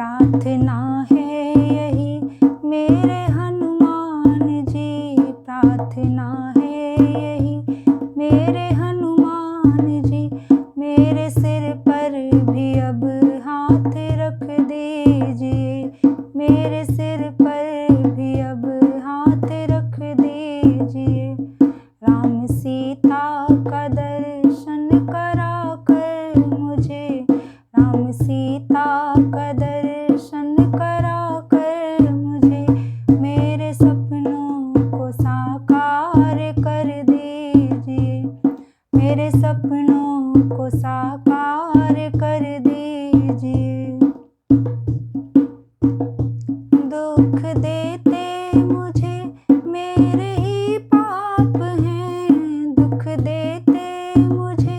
प्रार्थना है यही मेरे हनुमान जी, प्रार्थना है यही मेरे हनुमान जी, मेरे सिर पर भी अब हाथ रख दीजिए, मेरे सिर पर भी अब हाथ रख दीजिए। राम सीता का दर्शन करा कर मुझे, राम सीता का दर्शन करा कर मुझे, मेरे सपनों को साकार कर दीजिए, मेरे सपनों को साकार कर दीजिए। दुख देते मुझे मेरे ही पाप हैं, दुख देते मुझे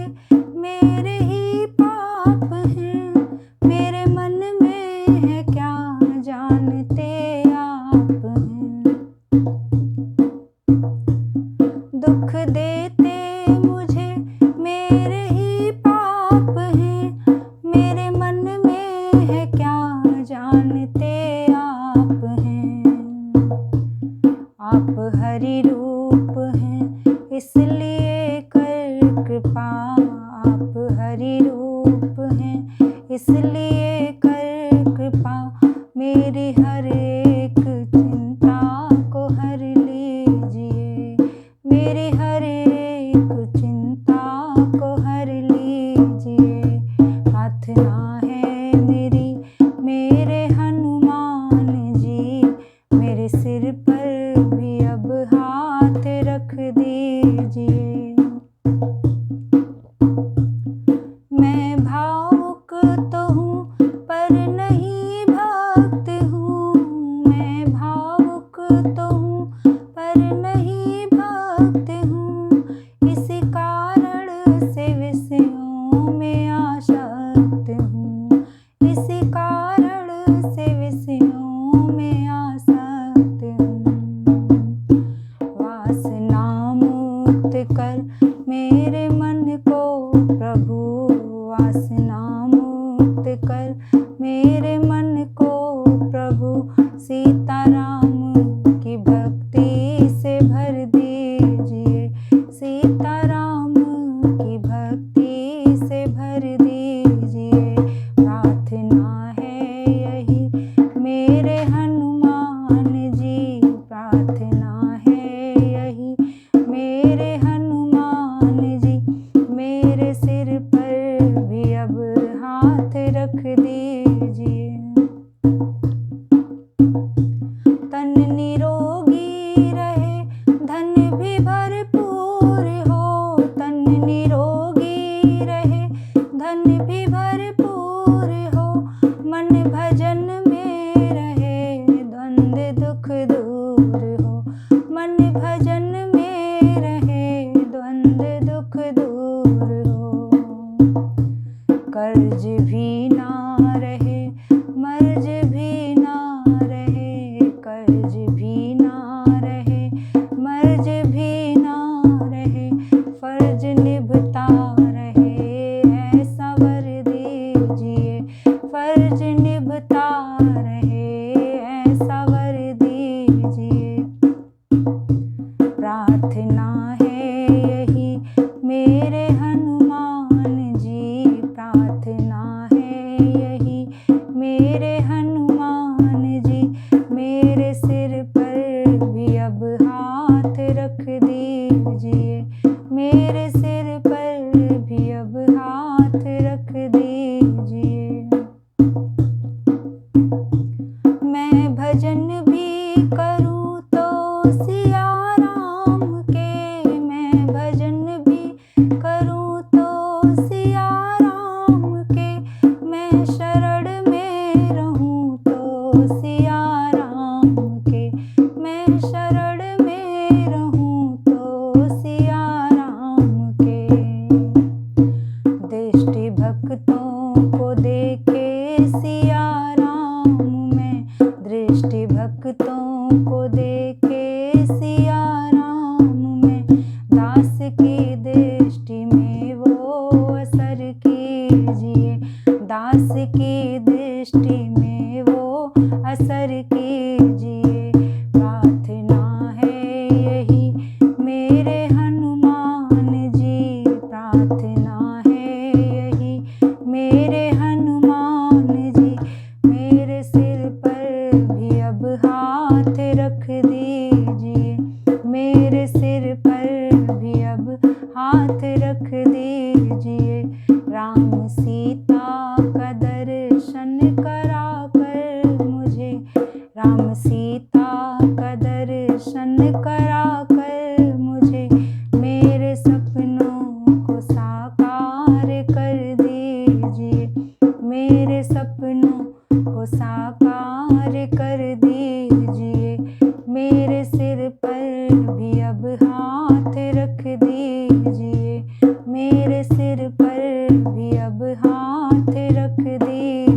मेरे ही पाप हैं, मेरे मन में है क्या जानते आप हैं। दुख देते मुझे मेरे ही पाप हैं, मेरे मन में है क्या जानते आप हैं। आप हरि रूप हैं इसलिए कर कृपा, आप हरि रूप हैं इसलिए कर कृपा, मेरी हर एक चिंता को हर लीजिए, मेरी हर एक चिंता को हर लीजिए। प्रार्थना है मेरी मेरे हनुमान जी, मेरे सिर पर भी अब हाथ रख दीजिए। मैं भावुक तो हूँ पर नहीं भक्त हूँ, मैं भावुक तो हूँ पर नहीं भक्त हूँ, इसी कारण से विषयों में आसक्त हूँ, इसी कारण से विषयों में आसक्त हूँ। वासना मुक्त कर मेरे मन को प्रभु, वासना मुक्त कर मेरे मन को प्रभु, सीताराम की भक्ति से भर दीजिए, सीताराम की भक्ति से भर दीजिए। प्रार्थना है यही मेरे हनुमान जी, प्रार्थना है यही मेरे हनुमान जी, मेरे सिर पर भी अब हाथ रख दीजिए। तन निरोगी रहे धन भी भरपूर हो, तन निरोगी रहे धन भी भरपूर हो, मन भजन में रहे द्वंद्व दुख दूर हो, मन भजन में रहे द्वंद्व दुख दूर हो। कर्ज भी ना रहे मर्ज भी ना रहे, कर्ज भी ना रहे मर्ज भी ना रहे, फर्ज निभता रहे ऐसा वर दीजिए, फर्ज निभता रहे ऐसा वर दीजिए। प्रार्थना है यही मेरे हनुमान जी, प्रार्थना है यही मेरे हनुमान जी, मेरे सिर पर भी अब हाथ रख दीजिए, मेरे सिर पर भी अब हाथ रख दीजिए। मैं भजन भी करूँ तो सिया राम के, मैं भजन भी करूँ तो सिया राम के, मैं शरण में रहूँ तो सिया राम के, मैं शरण में रहूँ तो सिया राम के। दृष्टि भक्तों को देखे सिया राम में, दृष्टि भक्तों को देखे सिया राम में, दास की दृष्टि में वो असर कीजिए, दास की दृष्टि में मेरे सपनों को साकार कर दीजिए, मेरे सिर पर भी अब हाथ रख दीजिए, मेरे सिर पर भी अब हाथ रख दीजिए।